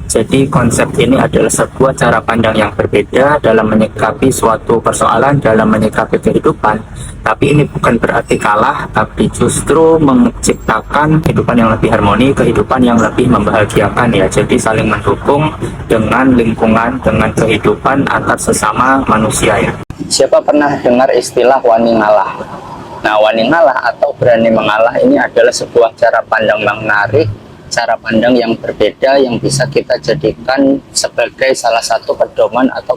Jadi konsep ini adalah sebuah cara pandang yang berbeda dalam menyikapi suatu persoalan, dalam menyikapi kehidupan. Tapi ini bukan berarti kalah, tapi justru menciptakan kehidupan yang lebih harmoni, kehidupan yang lebih membahagiakan ya. Jadi saling mendukung dengan lingkungan, dengan kehidupan antar sesama manusia ya. Siapa pernah dengar istilah wani ngalah? Nah, wani ngalah atau berani mengalah ini adalah sebuah cara pandang yang menarik, cara pandang yang berbeda yang bisa kita jadikan sebagai salah satu pedoman atau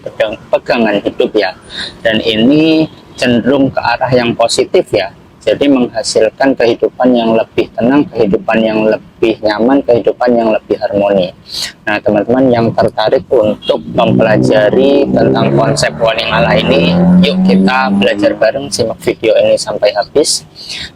pegangan hidup ya. Dan ini cenderung ke arah yang positif ya. Jadi menghasilkan kehidupan yang lebih tenang, kehidupan yang lebih nyaman, kehidupan yang lebih harmoni. Nah, teman-teman yang tertarik untuk mempelajari tentang konsep wani ngalah ini, yuk kita belajar bareng, simak video ini sampai habis.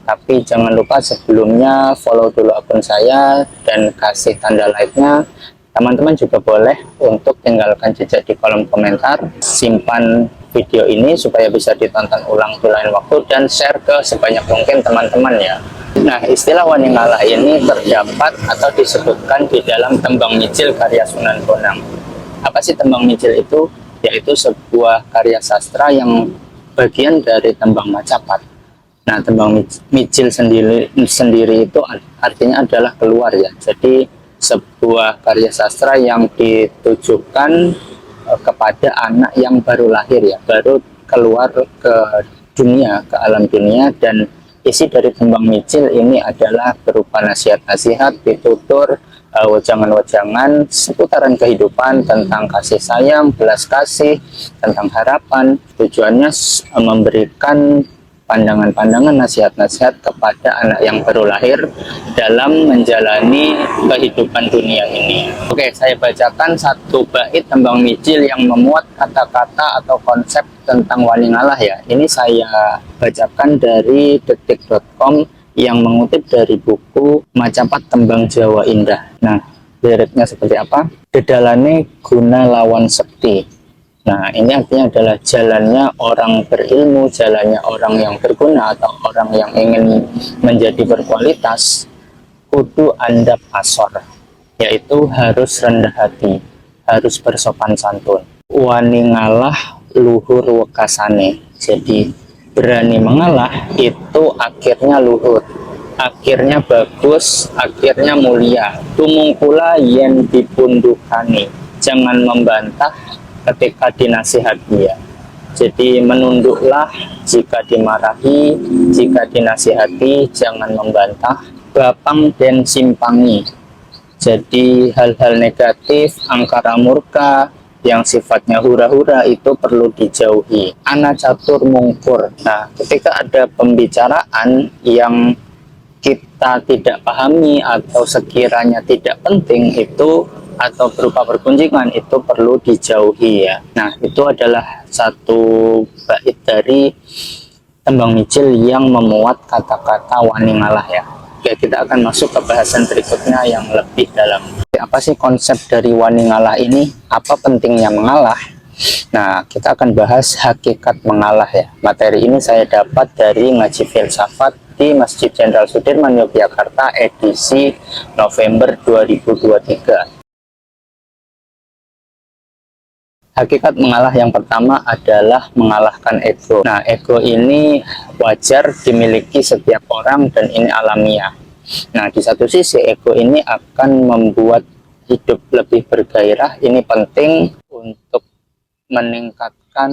Tapi jangan lupa sebelumnya follow dulu akun saya dan kasih tanda like-nya. Teman-teman juga boleh untuk tinggalkan jejak di kolom komentar, simpan video ini supaya bisa ditonton ulang di lain waktu, dan share ke sebanyak mungkin teman-teman ya. Nah, istilah wani ngalah ini terdapat atau disebutkan di dalam Tembang Mijil karya Sunan Bonang. Apa sih Tembang Mijil itu? Yaitu sebuah karya sastra yang bagian dari tembang Macapat. Nah, Tembang Mijil sendiri itu artinya adalah keluar ya. Jadi sebuah karya sastra yang ditujukan kepada anak yang baru lahir ya, baru keluar ke dunia, ke alam dunia. Dan isi dari Tembang Mijil ini adalah berupa nasihat-nasihat, pitutur, wejangan-wejangan seputaran kehidupan, tentang kasih sayang, belas kasih, tentang harapan. Tujuannya memberikan pandangan-pandangan, nasihat-nasihat kepada anak yang baru lahir dalam menjalani kehidupan dunia ini. Oke, saya bacakan satu bait Tembang Mijil yang memuat kata-kata atau konsep tentang wani ngalah ya. Ini saya bacakan dari detik.com yang mengutip dari buku Macapat Tembang Jawa Indah. Nah, liriknya seperti apa? Dedalane guna lawan sekti. Nah, ini artinya adalah jalannya orang berilmu, jalannya orang yang berguna atau orang yang ingin menjadi berkualitas, kudu andap asor, yaitu harus rendah hati, harus bersopan santun. Wani ngalah luhur wekasane. Jadi berani mengalah itu akhirnya luhur, akhirnya bagus, akhirnya mulia. Tumungkula yen dipundukani, jangan membantah ketika dinasihati ya. Jadi menunduklah jika dimarahi, jika dinasihati jangan membantah. Bapang dan simpangi, jadi hal-hal negatif, angkara murka yang sifatnya hura-hura itu perlu dijauhi. Ana catur mungkur. Nah, ketika ada pembicaraan yang kita tidak pahami atau sekiranya tidak penting itu, atau berupa pergunjingan, itu perlu dijauhi ya. Nah, itu adalah satu bait dari Tembang Mijil yang memuat kata-kata wani ngalah ya. Oke, kita akan masuk ke bahasan berikutnya yang lebih dalam. Apa sih konsep dari wani ngalah ini? Apa pentingnya mengalah? Nah, kita akan bahas hakikat mengalah ya. Materi ini saya dapat dari ngaji filsafat di Masjid Jenderal Sudirman Yogyakarta edisi November 2023. Hakikat mengalah yang pertama adalah mengalahkan ego. Nah, ego ini wajar dimiliki setiap orang dan ini alamiah. Nah, di satu sisi ego ini akan membuat hidup lebih bergairah. Ini penting untuk meningkatkan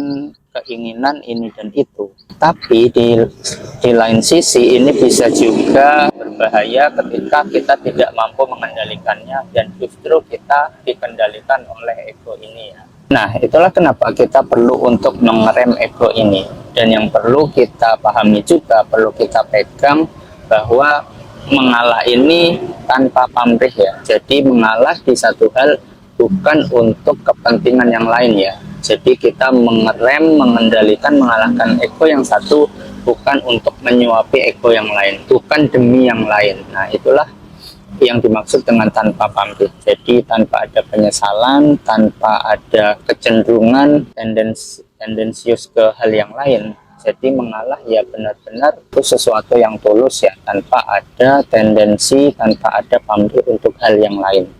keinginan ini dan itu. Tapi di lain sisi ini bisa juga berbahaya ketika kita tidak mampu mengendalikannya dan justru kita dikendalikan oleh ego ini ya. Nah, itulah kenapa kita perlu untuk mengerem ego ini. Dan yang perlu kita pahami juga, perlu kita pegang bahwa mengalah ini tanpa pamrih ya. Jadi mengalah di satu hal bukan untuk kepentingan yang lain ya. Jadi kita mengerem, mengendalikan, mengalahkan ego yang satu bukan untuk menyuapi ego yang lain, bukan demi yang lain. Nah, itulah yang dimaksud dengan tanpa pamrih. Jadi tanpa ada penyesalan, tanpa ada kecenderungan tendensius ke hal yang lain. Jadi mengalah ya benar-benar itu sesuatu yang tulus ya, tanpa ada tendensi, tanpa ada pamrih untuk hal yang lain.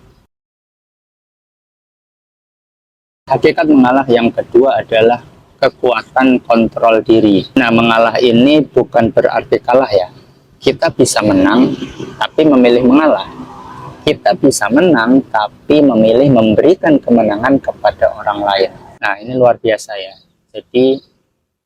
Hakikat mengalah yang kedua adalah kekuatan kontrol diri. Nah, mengalah ini bukan berarti kalah ya. Kita bisa menang, tapi memilih mengalah. Kita bisa menang, tapi memilih memberikan kemenangan kepada orang lain. Nah, ini luar biasa ya. Jadi,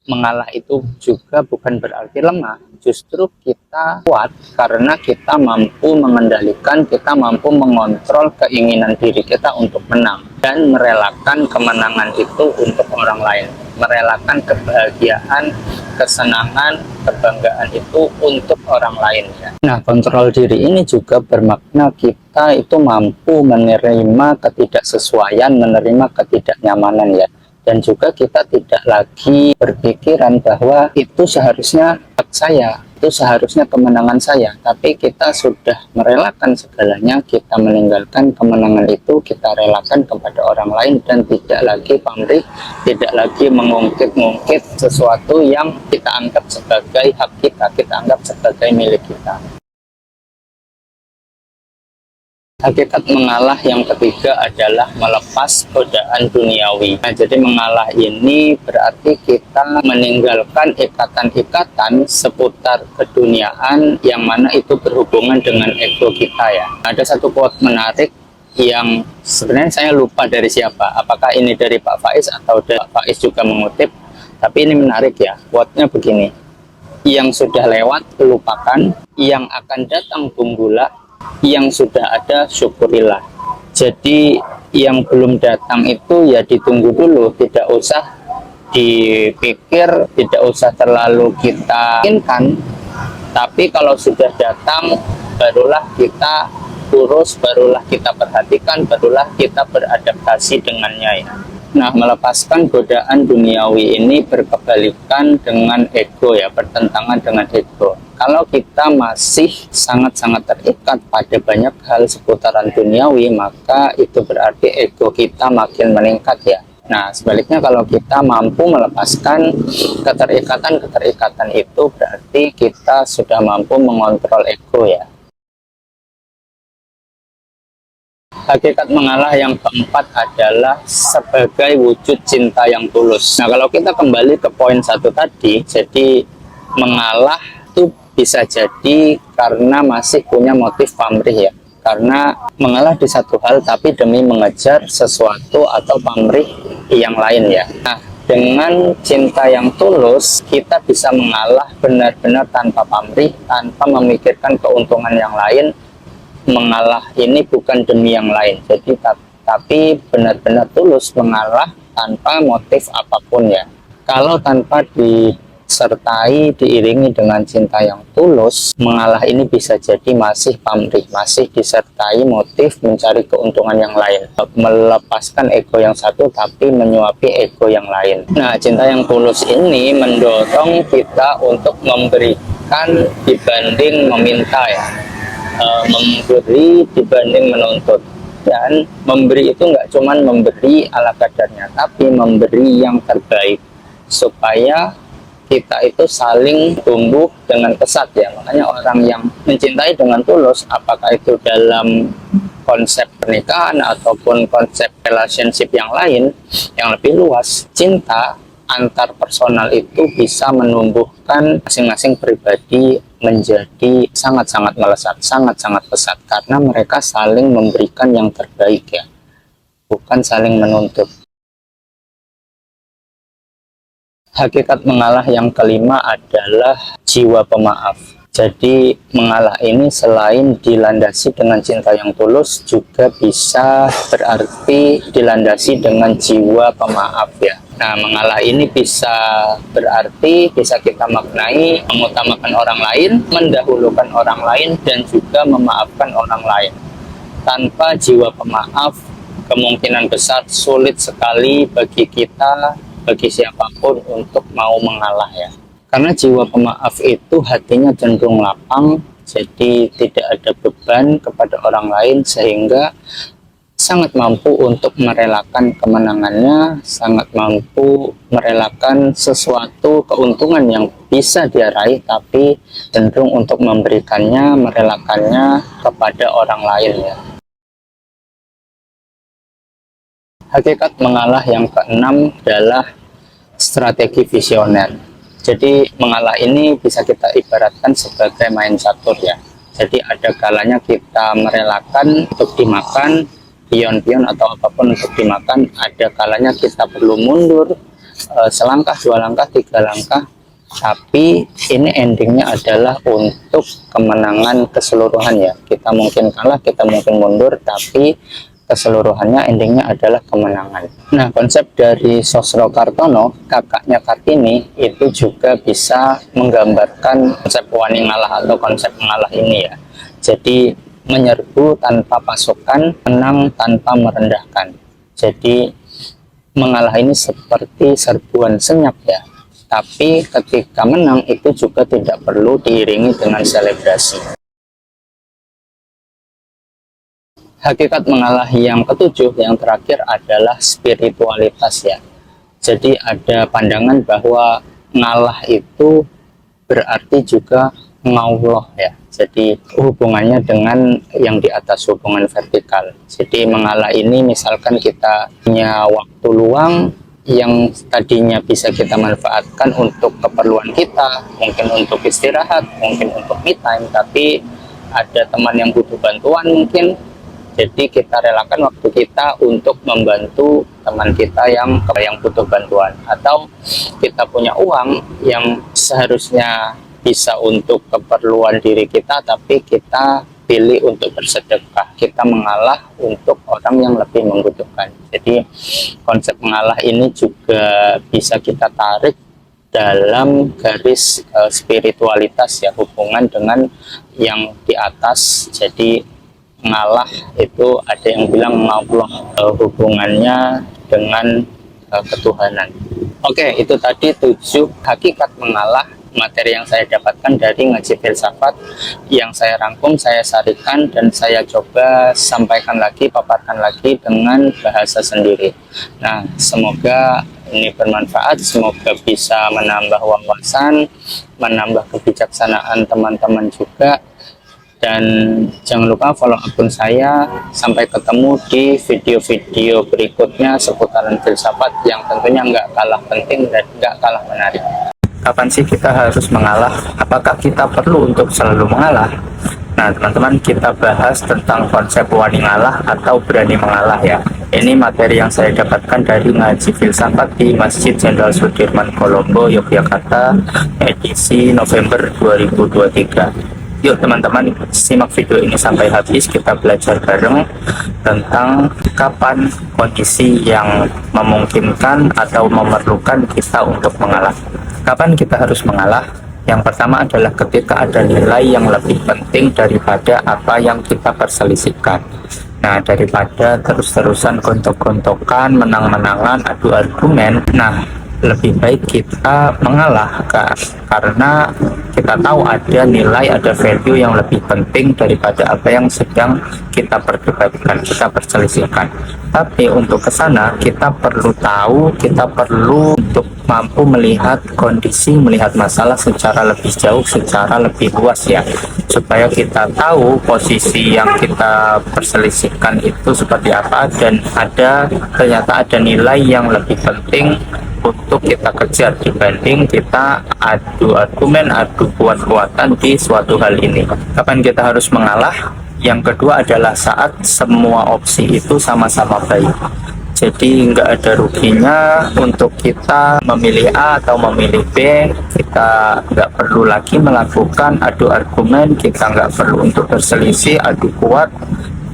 mengalah itu juga bukan berarti lemah. Justru kita kuat karena kita mampu mengendalikan, kita mampu mengontrol keinginan diri kita untuk menang dan merelakan kemenangan itu untuk orang lain, merelakan kebahagiaan, kesenangan, kebanggaan itu untuk orang lain ya. Nah, kontrol diri ini juga bermakna kita itu mampu menerima ketidaksesuaian, menerima ketidaknyamanan ya. Dan juga kita tidak lagi berpikiran bahwa itu seharusnya hak saya, itu seharusnya kemenangan saya, tapi kita sudah merelakan segalanya, kita meninggalkan kemenangan itu, kita relakan kepada orang lain dan tidak lagi pamrih, tidak lagi mengungkit-ungkit sesuatu yang kita anggap sebagai hak kita anggap sebagai milik kita. Hakikat mengalah yang ketiga adalah melepas godaan duniawi. Nah, jadi mengalah ini berarti kita meninggalkan ikatan-ikatan seputar keduniaan yang mana itu berhubungan dengan ego kita ya. Ada satu quote menarik yang sebenarnya saya lupa dari siapa. Apakah ini dari Pak Faiz atau dari Pak Faiz juga mengutip. Tapi ini menarik ya. Quote-nya begini. Yang sudah lewat lupakan, yang akan datang tunggulah, yang sudah ada syukurilah. Jadi yang belum datang itu ya ditunggu dulu, tidak usah dipikir, tidak usah terlalu kita inginkan. Tapi kalau sudah datang, barulah kita urus, barulah kita perhatikan, barulah kita beradaptasi dengannya ya. Nah, melepaskan godaan duniawi ini berkebalikan dengan ego ya, bertentangan dengan ego. Kalau kita masih sangat-sangat terikat pada banyak hal seputaran duniawi, maka itu berarti ego kita makin meningkat ya. Nah, sebaliknya kalau kita mampu melepaskan keterikatan-keterikatan itu, berarti kita sudah mampu mengontrol ego ya. Hakikat mengalah yang keempat adalah sebagai wujud cinta yang tulus. Nah, kalau kita kembali ke poin satu tadi, jadi mengalah itu bisa jadi karena masih punya motif pamrih ya. Karena mengalah di satu hal tapi demi mengejar sesuatu atau pamrih yang lain ya. Nah, dengan cinta yang tulus, kita bisa mengalah benar-benar tanpa pamrih, tanpa memikirkan keuntungan yang lain. Mengalah ini bukan demi yang lain, jadi tapi benar-benar tulus mengalah tanpa motif apapun ya. Kalau tanpa disertai, diiringi dengan cinta yang tulus, mengalah ini bisa jadi masih pamrih, masih disertai motif mencari keuntungan yang lain, melepaskan ego yang satu tapi menyuapi ego yang lain. Nah, cinta yang tulus ini mendorong kita untuk memberikan dibanding meminta ya. Memberi dibanding menuntut, dan memberi itu nggak cuman memberi ala kadarnya, tapi memberi yang terbaik supaya kita itu saling tumbuh dengan pesat ya. Makanya orang yang mencintai dengan tulus, apakah itu dalam konsep pernikahan ataupun konsep relationship yang lain yang lebih luas, cinta antar personal itu bisa menumbuhkan masing-masing pribadi menjadi sangat-sangat melesat, sangat-sangat pesat, karena mereka saling memberikan yang terbaik ya, bukan saling menuntut. Hakikat mengalah yang kelima adalah jiwa pemaaf. Jadi mengalah ini selain dilandasi dengan cinta yang tulus, juga bisa berarti dilandasi dengan jiwa pemaaf ya. Nah, mengalah ini bisa berarti, bisa kita maknai mengutamakan orang lain, mendahulukan orang lain, dan juga memaafkan orang lain. Tanpa jiwa pemaaf, kemungkinan besar sulit sekali bagi kita, bagi siapapun untuk mau mengalah ya. Karena jiwa pemaaf itu hatinya cenderung lapang, jadi tidak ada beban kepada orang lain, sehingga sangat mampu untuk merelakan kemenangannya, sangat mampu merelakan sesuatu keuntungan yang bisa dia raih, tapi cenderung untuk memberikannya, merelakannya kepada orang lain ya. Hakikat mengalah yang keenam adalah strategi visioner. Jadi mengalah ini bisa kita ibaratkan sebagai main catur ya. Jadi ada kalanya kita merelakan untuk dimakan pion-pion atau apapun untuk dimakan. Ada kalanya kita perlu mundur selangkah, 2 langkah, 3 langkah. Tapi ini endingnya adalah untuk kemenangan keseluruhan ya. Kita mungkin kalah, kita mungkin mundur, tapi keseluruhannya endingnya adalah kemenangan. Nah, konsep dari Sosro Kartono, kakaknya Kartini, itu juga bisa menggambarkan konsep wani ngalah atau konsep mengalah ini ya. Jadi menyerbu tanpa pasukan, menang tanpa merendahkan. Jadi mengalah ini seperti serbuan senyap ya. Tapi ketika menang itu juga tidak perlu diiringi dengan selebrasi. Hakikat mengalah yang ketujuh, yang terakhir adalah spiritualitas ya. Jadi ada pandangan bahwa ngalah itu berarti juga ngauloh ya. Jadi hubungannya dengan yang di atas, hubungan vertikal. Jadi mengalah ini misalkan kita punya waktu luang yang tadinya bisa kita manfaatkan untuk keperluan kita, mungkin untuk istirahat, mungkin untuk me time, tapi ada teman yang butuh bantuan mungkin. Jadi kita relakan waktu kita untuk membantu teman kita yang butuh bantuan. Atau kita punya uang yang seharusnya bisa untuk keperluan diri kita, tapi kita pilih untuk bersedekah. Kita mengalah untuk orang yang lebih membutuhkan. Jadi konsep mengalah ini juga bisa kita tarik dalam garis spiritualitas ya, hubungan dengan yang di atas. Jadi ngalah itu ada yang bilang Allah, hubungannya dengan ketuhanan. Oke, itu tadi 7 hakikat mengalah, materi yang saya dapatkan dari ngaji filsafat yang saya rangkum, saya sarikan, dan saya coba sampaikan lagi, paparkan lagi dengan bahasa sendiri. Nah, semoga ini bermanfaat, semoga bisa menambah wawasan, menambah kebijaksanaan teman-teman juga. Dan jangan lupa follow akun saya. Sampai ketemu di video-video berikutnya seputaran filsafat yang tentunya nggak kalah penting dan nggak kalah menarik. Kapan sih kita harus mengalah? Apakah kita perlu untuk selalu mengalah? Nah, teman-teman, kita bahas tentang konsep wani ngalah atau berani mengalah ya. Ini materi yang saya dapatkan dari ngaji filsafat di Masjid Jenderal Sudirman, Kolombo, Yogyakarta, edisi November 2023. Yuk teman-teman, simak video ini sampai habis, kita belajar bareng tentang kapan kondisi yang memungkinkan atau memerlukan kita untuk mengalah. Kapan kita harus mengalah? Yang pertama adalah ketika ada nilai yang lebih penting daripada apa yang kita perselisihkan. Nah, daripada terus-terusan gontok-gontokan, menang-menangan, adu argumen, nah lebih baik kita mengalah karena kita tahu ada nilai, ada value yang lebih penting daripada apa yang sedang kita perdebatkan, kita perselisihkan. Tapi untuk ke sana kita perlu tahu, kita perlu untuk mampu melihat kondisi, melihat masalah secara lebih jauh, secara lebih luas ya, supaya kita tahu posisi yang kita perselisihkan itu seperti apa, dan ternyata ada nilai yang lebih penting untuk kita kejar dibanding kita adu argumen, adu kuat-kuatan di suatu hal ini. Kapan kita harus mengalah? Yang kedua adalah saat semua opsi itu sama-sama baik. Jadi nggak ada ruginya untuk kita memilih A atau memilih B. Kita nggak perlu lagi melakukan adu argumen, kita nggak perlu untuk berselisih, adu kuat.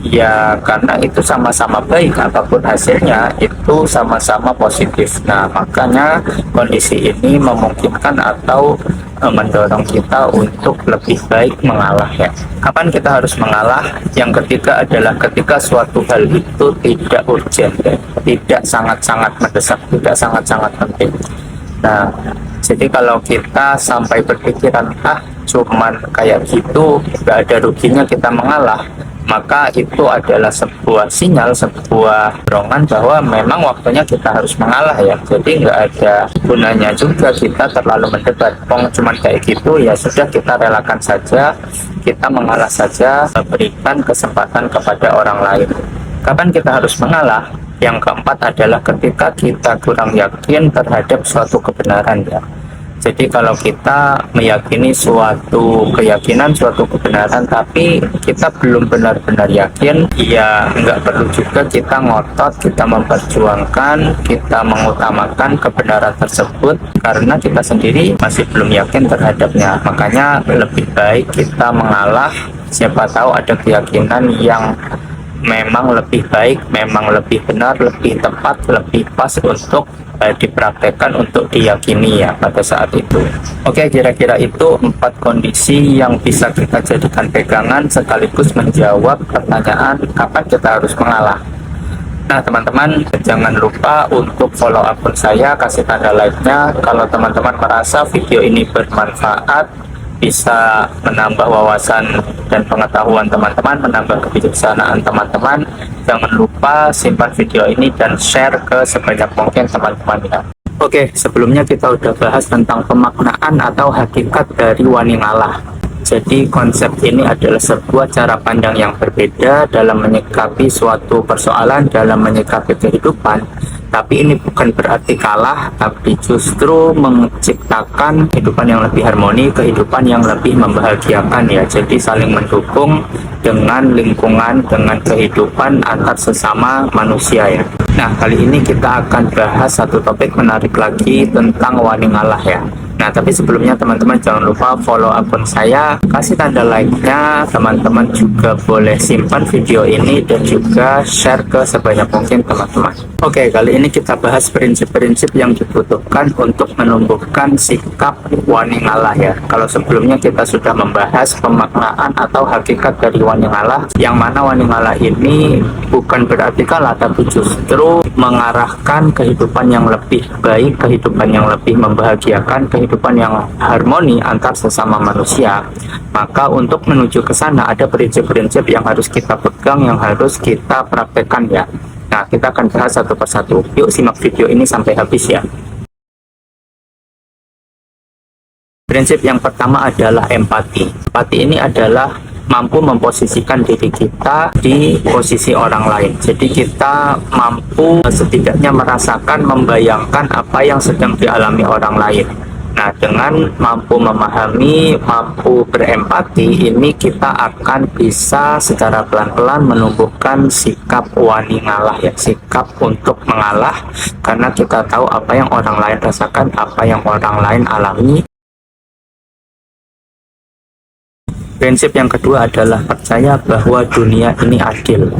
Ya karena itu sama-sama baik, apapun hasilnya itu sama-sama positif. Nah makanya kondisi ini memungkinkan atau mendorong kita untuk lebih baik mengalah ya. Kapan kita harus mengalah? Yang ketiga adalah ketika suatu hal itu tidak urgent ya, tidak sangat-sangat mendesak, tidak sangat-sangat penting. Nah jadi kalau kita sampai berpikiran cuman kayak gitu, nggak ada ruginya kita mengalah, maka itu adalah sebuah sinyal, sebuah dorongan bahwa memang waktunya kita harus mengalah ya. Jadi nggak ada gunanya juga kita terlalu mendebat. Cuman kayak gitu ya sudah, kita relakan saja, kita mengalah saja, berikan kesempatan kepada orang lain. Kapan kita harus mengalah? Yang keempat adalah ketika kita kurang yakin terhadap suatu kebenaran ya. Jadi kalau kita meyakini suatu keyakinan, suatu kebenaran, tapi kita belum benar-benar yakin, ya nggak perlu juga kita ngotot, kita memperjuangkan, kita mengutamakan kebenaran tersebut, karena kita sendiri masih belum yakin terhadapnya. Makanya lebih baik kita mengalah, siapa tahu ada keyakinan yang memang lebih baik, memang lebih benar, lebih tepat, lebih pas untuk dipraktekkan, untuk diyakini ya pada saat itu. Oke, kira-kira itu 4 kondisi yang bisa kita jadikan pegangan sekaligus menjawab pertanyaan kapan kita harus mengalah. Nah teman-teman, jangan lupa untuk follow akun saya, kasih tanda like-nya kalau teman-teman merasa video ini bermanfaat, bisa menambah wawasan dan pengetahuan teman-teman, menambah kebijaksanaan teman-teman. Jangan lupa simpan video ini dan share ke sebanyak mungkin teman-teman ya. Oke, sebelumnya kita udah bahas tentang pemaknaan atau hakikat dari wani ngalah. Jadi konsep ini adalah sebuah cara pandang yang berbeda dalam menyikapi suatu persoalan, dalam menyikapi kehidupan. Tapi ini bukan berarti kalah, tapi justru menciptakan kehidupan yang lebih harmoni, kehidupan yang lebih membahagiakan ya. Jadi saling mendukung dengan lingkungan, dengan kehidupan antar sesama manusia ya. Nah, kali ini kita akan bahas satu topik menarik lagi tentang wani ngalah ya. Nah, tapi sebelumnya teman-teman jangan lupa follow akun saya, kasih tanda like-nya, teman-teman juga boleh simpan video ini dan juga share ke sebanyak mungkin teman-teman. Oke, kali ini kita bahas prinsip-prinsip yang dibutuhkan untuk menumbuhkan sikap wani ngalah ya. Kalau sebelumnya kita sudah membahas pemaknaan atau hakikat dari wani ngalah, yang mana wani ngalah ini bukan berarti kalah, tapi justru mengarahkan kehidupan yang lebih baik, kehidupan yang lebih membahagiakan, kehidupan yang harmoni antar sesama manusia. Maka untuk menuju ke sana ada prinsip-prinsip yang harus kita pegang, yang harus kita praktekkan ya. Nah, kita akan bahas satu persatu. Yuk simak video ini sampai habis ya. Prinsip yang pertama adalah empati. Empati ini adalah mampu memposisikan diri kita di posisi orang lain. Jadi kita mampu setidaknya merasakan, membayangkan apa yang sedang dialami orang lain. Nah, dengan mampu memahami, mampu berempati, ini kita akan bisa secara pelan-pelan menumbuhkan sikap wani ngalah ya, sikap untuk mengalah, karena kita tahu apa yang orang lain rasakan, apa yang orang lain alami. Prinsip yang kedua adalah percaya bahwa dunia ini adil.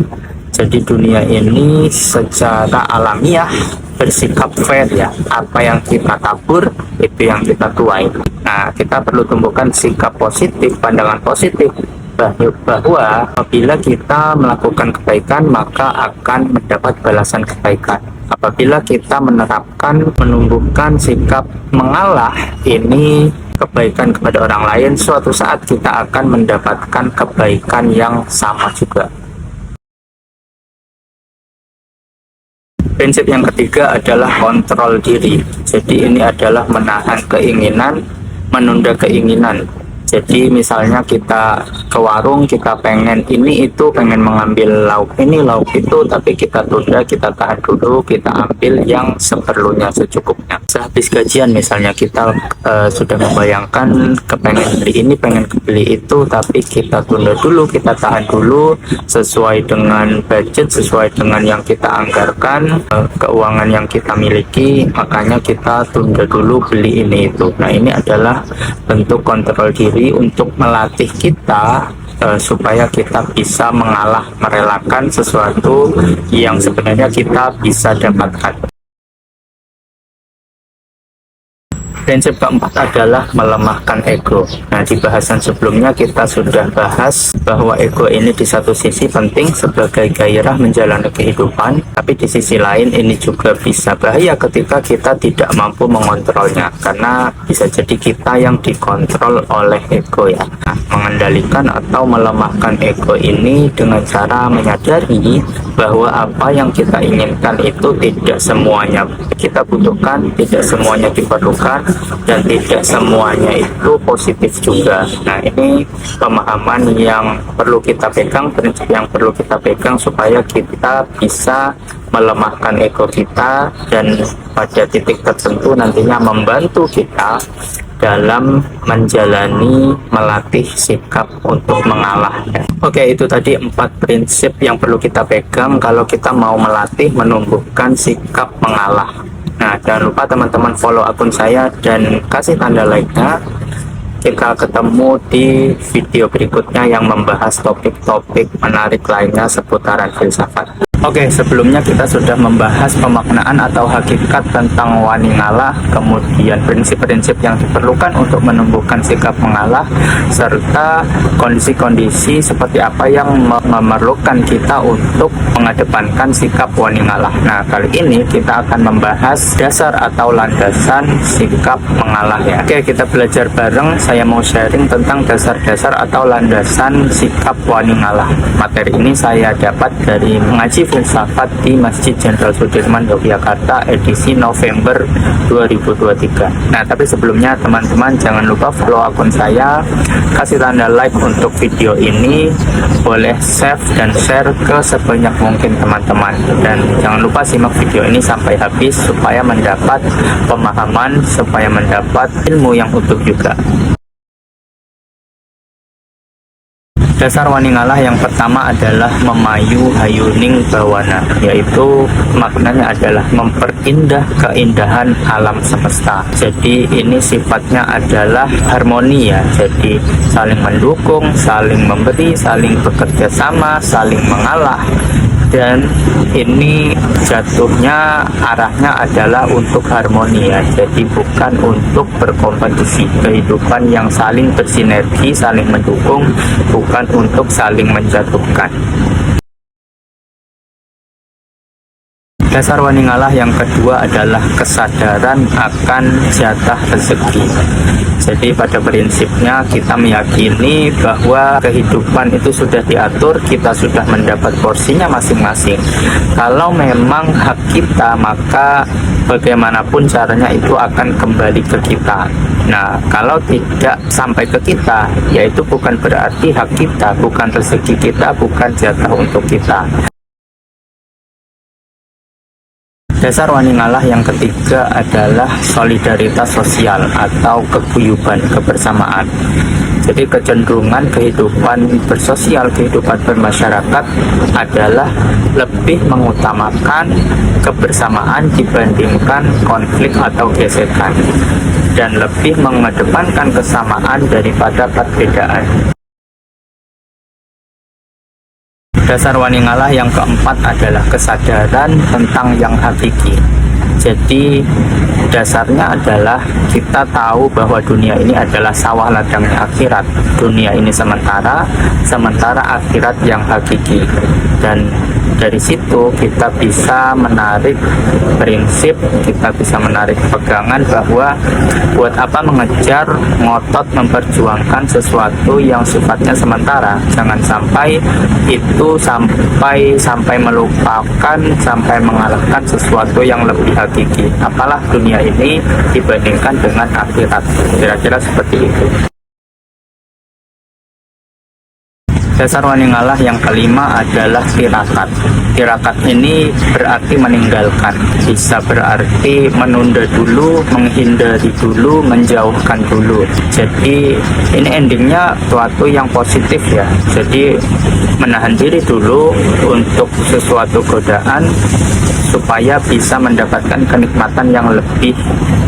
Jadi dunia ini secara alamiah bersikap fair ya. Apa yang kita tabur, itu yang kita tuai. Nah, kita perlu tumbuhkan sikap positif, pandangan positif bahwa apabila kita melakukan kebaikan, maka akan mendapat balasan kebaikan. Apabila kita menerapkan, menumbuhkan sikap mengalah, ini kebaikan kepada orang lain, suatu saat kita akan mendapatkan kebaikan yang sama juga. Prinsip yang ketiga adalah kontrol diri. Jadi ini adalah menahan keinginan, menunda keinginan. Jadi misalnya kita ke warung, kita pengen ini itu, pengen mengambil lauk ini, lauk itu, tapi kita tunda, kita tahan dulu, kita ambil yang seperlunya, secukupnya. Sehabis gajian misalnya kita sudah membayangkan kepengen beli ini, pengen beli itu, tapi kita tunda dulu, kita tahan dulu, sesuai dengan budget, sesuai dengan yang kita anggarkan, keuangan yang kita miliki, makanya kita tunda dulu beli ini itu. Nah, ini adalah bentuk kontrol diri untuk melatih kita supaya kita bisa mengalah, merelakan sesuatu yang sebenarnya kita bisa dapatkan. Prinsip keempat adalah melemahkan ego. Nah, di bahasan sebelumnya kita sudah bahas bahwa ego ini di satu sisi penting sebagai gairah menjalani kehidupan, tapi di sisi lain ini juga bisa bahaya ketika kita tidak mampu mengontrolnya, karena bisa jadi kita yang dikontrol oleh ego ya. Nah, mengendalikan atau melemahkan ego ini dengan cara menyadari bahwa apa yang kita inginkan itu tidak semuanya kita butuhkan, tidak semuanya diperlukan, dan tidak semuanya itu positif juga. Nah, ini pemahaman yang perlu kita pegang, prinsip yang perlu kita pegang supaya kita bisa melemahkan ego kita, dan pada titik tertentu nantinya membantu kita dalam menjalani melatih sikap untuk mengalah. Oke, itu tadi 4 prinsip yang perlu kita pegang kalau kita mau melatih menumbuhkan sikap mengalah. Nah, jangan lupa teman-teman follow akun saya dan kasih tanda like-nya. Kita ketemu di video berikutnya yang membahas topik-topik menarik lainnya seputaran filsafat. Oke, sebelumnya kita sudah membahas pemaknaan atau hakikat tentang wani ngalah, kemudian prinsip-prinsip yang diperlukan untuk menumbuhkan sikap mengalah, serta kondisi-kondisi seperti apa yang memerlukan kita untuk mengedepankan sikap wani ngalah. Nah, kali ini kita akan membahas dasar atau landasan sikap mengalah ya. Oke, kita belajar bareng. Saya mau sharing tentang dasar-dasar atau landasan sikap wani ngalah. Materi ini saya dapat dari mengaji filsafat di Masjid Jenderal Sudirman, Yogyakarta, edisi November 2023. Nah, tapi sebelumnya teman-teman jangan lupa follow akun saya, kasih tanda like untuk video ini, boleh save dan share ke sebanyak mungkin teman-teman, dan jangan lupa simak video ini sampai habis supaya mendapat pemahaman, supaya mendapat ilmu yang utuh juga. Dasar wani ngalah yang pertama adalah memayu hayuning bawana, yaitu maknanya adalah memperindah keindahan alam semesta. Jadi ini sifatnya adalah harmoni ya, jadi saling mendukung, saling memberi, saling bekerja sama, saling mengalah. Dan ini jatuhnya arahnya adalah untuk harmoni ya, jadi bukan untuk berkompetisi. Kehidupan yang saling bersinergi, saling mendukung, bukan untuk saling menjatuhkan. Dasar wani ngalah yang kedua adalah kesadaran akan jatah rezeki. Jadi pada prinsipnya kita meyakini bahwa kehidupan itu sudah diatur, kita sudah mendapat porsinya masing-masing. Kalau memang hak kita, maka bagaimanapun caranya itu akan kembali ke kita. Nah, kalau tidak sampai ke kita, yaitu bukan berarti hak kita, bukan rezeki kita, bukan jatah untuk kita. Dasar wani ngalah yang ketiga adalah solidaritas sosial atau keguyuban, kebersamaan. Jadi kecenderungan kehidupan bersosial, kehidupan bermasyarakat adalah lebih mengutamakan kebersamaan dibandingkan konflik atau gesekan, dan lebih mengedepankan kesamaan daripada perbedaan. Dasar wani ngalah yang keempat adalah kesadaran tentang yang hakiki. Jadi dasarnya adalah kita tahu bahwa dunia ini adalah sawah ladangnya akhirat. Dunia ini sementara, sementara akhirat yang hakiki. Dan dari situ kita bisa menarik prinsip, kita bisa menarik pegangan bahwa buat apa mengejar, ngotot, memperjuangkan sesuatu yang sifatnya sementara. Jangan sampai itu sampai melupakan, sampai mengalahkan sesuatu yang lebih hakiki. Apalah dunia ini dibandingkan dengan akhirat. Kira-kira seperti itu. Dasar wani ngalah yang kelima adalah tirakat. Tirakat ini berarti meninggalkan, bisa berarti menunda dulu, menghindari dulu, menjauhkan dulu. Jadi ini endingnya suatu yang positif ya. Jadi menahan diri dulu untuk sesuatu godaan supaya bisa mendapatkan kenikmatan yang lebih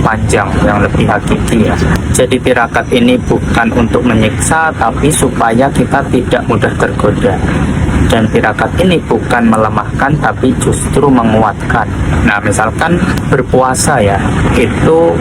panjang, yang lebih hakiki ya. Jadi tirakat ini bukan untuk menyiksa, tapi supaya kita tidak mudah tergoda. Dan tirakat ini bukan melemahkan, tapi justru menguatkan. Nah, misalkan berpuasa ya, itu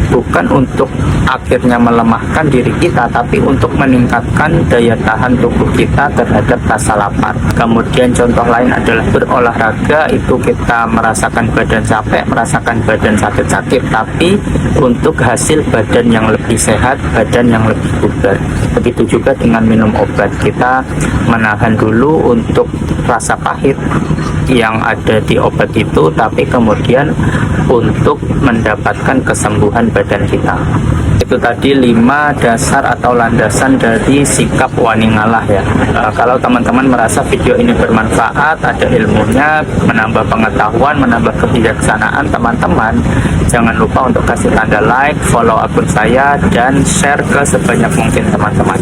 bukan untuk akhirnya melemahkan diri kita, tapi untuk meningkatkan daya tahan tubuh kita terhadap rasa lapar. Kemudian contoh lain adalah berolahraga, itu kita merasakan badan capek, merasakan badan sakit-sakit, tapi untuk hasil badan yang lebih sehat, badan yang lebih bugar. Begitu juga dengan minum obat, kita menahan dulu untuk rasa pahit yang ada di obat itu, tapi kemudian untuk mendapatkan kesembuhan badan kita. Itu tadi 5 dasar atau landasan dari sikap wani ngalah ya. Kalau teman-teman merasa video ini bermanfaat, ada ilmunya, menambah pengetahuan, menambah kebijaksanaan teman-teman, jangan lupa untuk kasih tanda like, follow akun saya, dan share ke sebanyak mungkin teman-teman.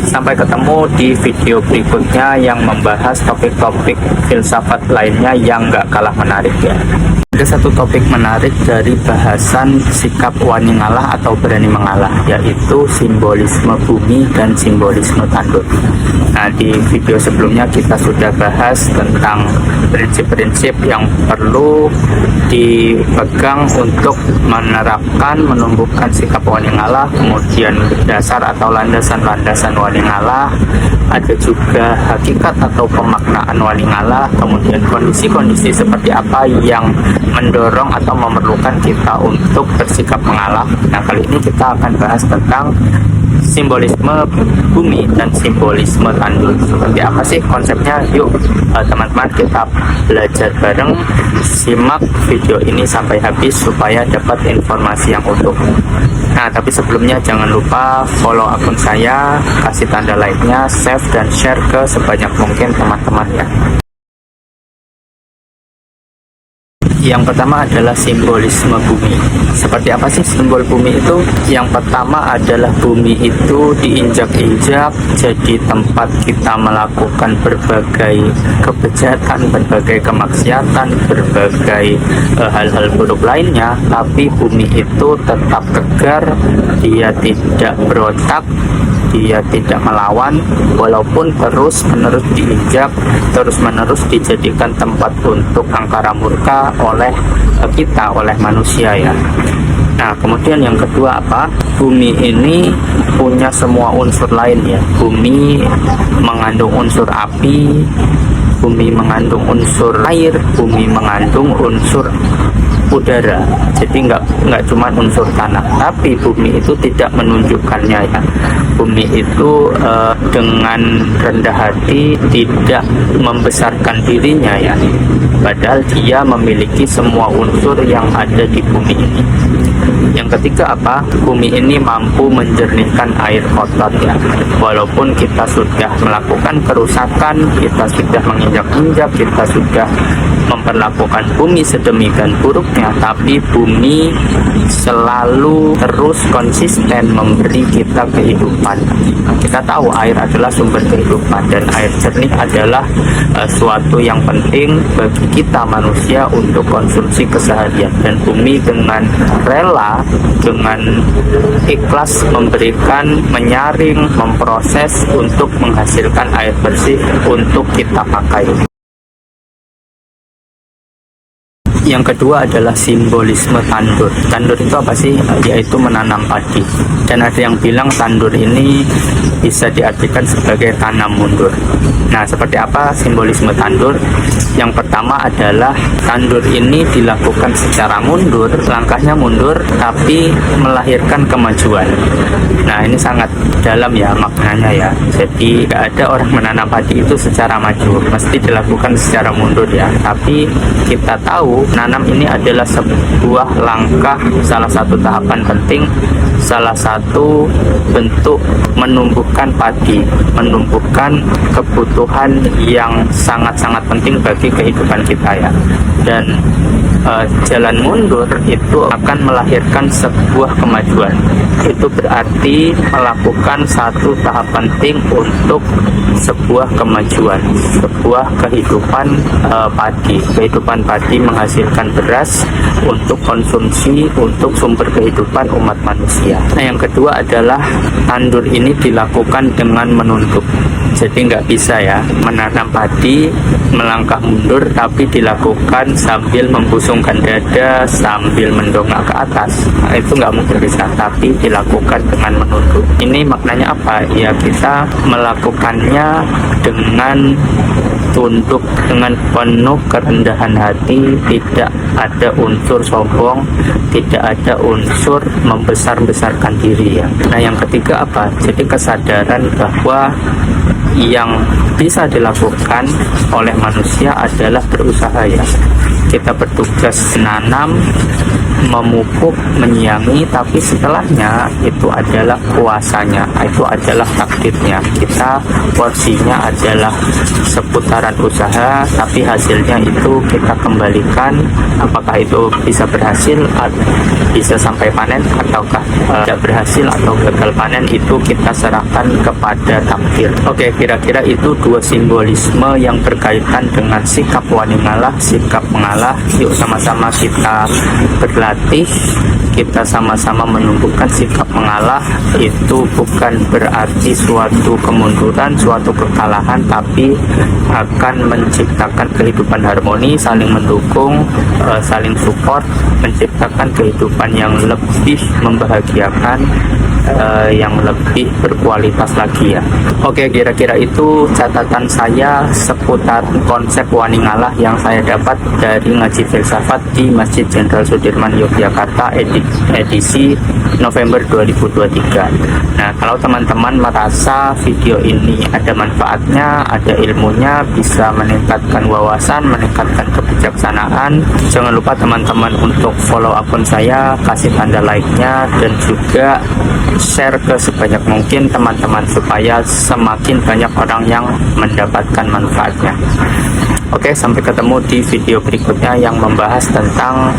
Sampai ketemu di video berikutnya yang membahas topik-topik filsafat lainnya yang gak kalah menarik ya. Ada satu topik menarik dari bahasan sikap wani ngalah atau berani mengalah, yaitu simbolisme bumi dan simbolisme tanduk. Nah, di video sebelumnya kita sudah bahas tentang prinsip-prinsip yang perlu dipegang untuk menerapkan, menumbuhkan sikap wani ngalah, kemudian dasar atau landasan-landasan wani ngalah, ada juga hakikat atau pemaknaan wani ngalah, kemudian kondisi-kondisi seperti apa yang mendorong atau memerlukan kita untuk bersikap mengalah. Nah, kali ini kita akan bahas tentang simbolisme bumi dan simbolisme tanduk. Seperti apa sih konsepnya? Yuk teman-teman, kita belajar bareng. Simak video ini sampai habis supaya dapat informasi yang utuh. Nah, tapi sebelumnya jangan lupa follow akun saya, kasih tanda like-nya, save dan share ke sebanyak mungkin teman-teman ya. Yang pertama adalah simbolisme bumi. Seperti apa sih simbol bumi itu? Yang pertama adalah bumi itu diinjak-injak jadi tempat kita melakukan berbagai kebejatan, berbagai kemaksiatan, berbagai hal-hal buruk lainnya, tapi bumi itu tetap tegar, dia tidak berontak, dia tidak melawan, walaupun terus-menerus diinjak, terus-menerus dijadikan tempat untuk angkara murka oleh kita, oleh manusia ya. Nah, kemudian yang kedua apa? Bumi ini punya semua unsur lain ya. Bumi mengandung unsur api, bumi mengandung unsur air, bumi mengandung unsur udara. Jadi nggak cuma unsur tanah, tapi bumi itu tidak menunjukkannya ya. Bumi itu dengan rendah hati tidak membesarkan dirinya ya, padahal dia memiliki semua unsur yang ada di bumi ini. Yang ketiga apa? Bumi ini mampu menjernihkan air kotor ya. Walaupun kita sudah melakukan kerusakan, kita sudah menginjak-injak, kita sudah memperlakukan bumi sedemikian buruknya, tapi bumi selalu terus konsisten memberi kita kehidupan. Kita tahu air adalah sumber kehidupan, dan air jernih adalah suatu yang penting bagi kita manusia untuk konsumsi keseharian. Dan bumi dengan rela, dengan ikhlas memberikan, menyaring, memproses untuk menghasilkan air bersih untuk kita pakai. Yang kedua adalah simbolisme tandur. Tandur itu apa sih? Yaitu menanam padi. Dan ada yang bilang tandur ini bisa diartikan sebagai tanam mundur. Nah, seperti apa simbolisme tandur? Yang pertama adalah tandur ini dilakukan secara mundur, langkahnya mundur, tapi melahirkan kemajuan. Nah, ini sangat dalam ya maknanya ya. Jadi tidak ada orang menanam padi itu secara maju, mesti dilakukan secara mundur ya. Tapi kita tahu nanam ini adalah sebuah langkah, salah satu tahapan penting, salah satu bentuk menumbuhkan padi, menumbuhkan kebutuhan yang sangat-sangat penting bagi kehidupan kita ya. Dan jalan mundur itu akan melahirkan sebuah kemajuan. Itu berarti melakukan satu tahap penting untuk sebuah kemajuan, sebuah kehidupan padi. Kehidupan padi menghasilkan beras untuk konsumsi, untuk sumber kehidupan umat manusia. Nah, yang kedua adalah tandur ini dilakukan dengan menunduk. Jadi nggak bisa ya menanam padi melangkah mundur, tapi dilakukan sambil membusungkan dada, sambil mendongak ke atas. Nah, itu nggak mungkin bisa, tapi dilakukan dengan menunduk. Ini maknanya apa? Ya, kita melakukannya dengan tunduk, dengan penuh kerendahan hati, tidak ada unsur sombong, tidak ada unsur membesar-besarkan diri ya. Nah, yang ketiga apa? Jadi kesadaran bahwa yang bisa dilakukan oleh manusia adalah berusaha ya. Kita bertugas menanam, memupuk, menyiangi, tapi setelahnya itu adalah kuasanya, itu adalah takdirnya. Kita porsinya adalah seputaran usaha, tapi hasilnya itu kita kembalikan. Apakah itu bisa berhasil, bisa sampai panen, ataukah tidak berhasil atau gagal panen, itu kita serahkan kepada takdir. Oke, kira-kira itu dua simbolisme yang berkaitan dengan sikap wani ngalah, sikap mengalah. Yuk sama-sama kita berlatih, kita sama-sama menumbuhkan sikap mengalah. Itu bukan berarti suatu kemunduran, suatu kekalahan, tapi akan menciptakan kehidupan harmoni, saling mendukung, saling support, menciptakan kehidupan yang lebih membahagiakan, yang lebih berkualitas lagi ya. Oke, kira-kira itu catatan saya seputar konsep wani ngalah yang saya dapat dari ngaji filsafat di Masjid Jenderal Sudirman Yogyakarta edisi November 2023. Nah, kalau teman-teman merasa video ini ada manfaatnya, ada ilmunya, bisa meningkatkan wawasan, meningkatkan kebijaksanaan, jangan lupa teman-teman untuk follow akun saya, kasih tanda like-nya, dan juga share ke sebanyak mungkin teman-teman supaya semakin banyak orang yang mendapatkan manfaatnya. Oke, sampai ketemu di video berikutnya yang membahas tentang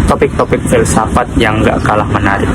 topik-topik filsafat yang gak kalah menarik.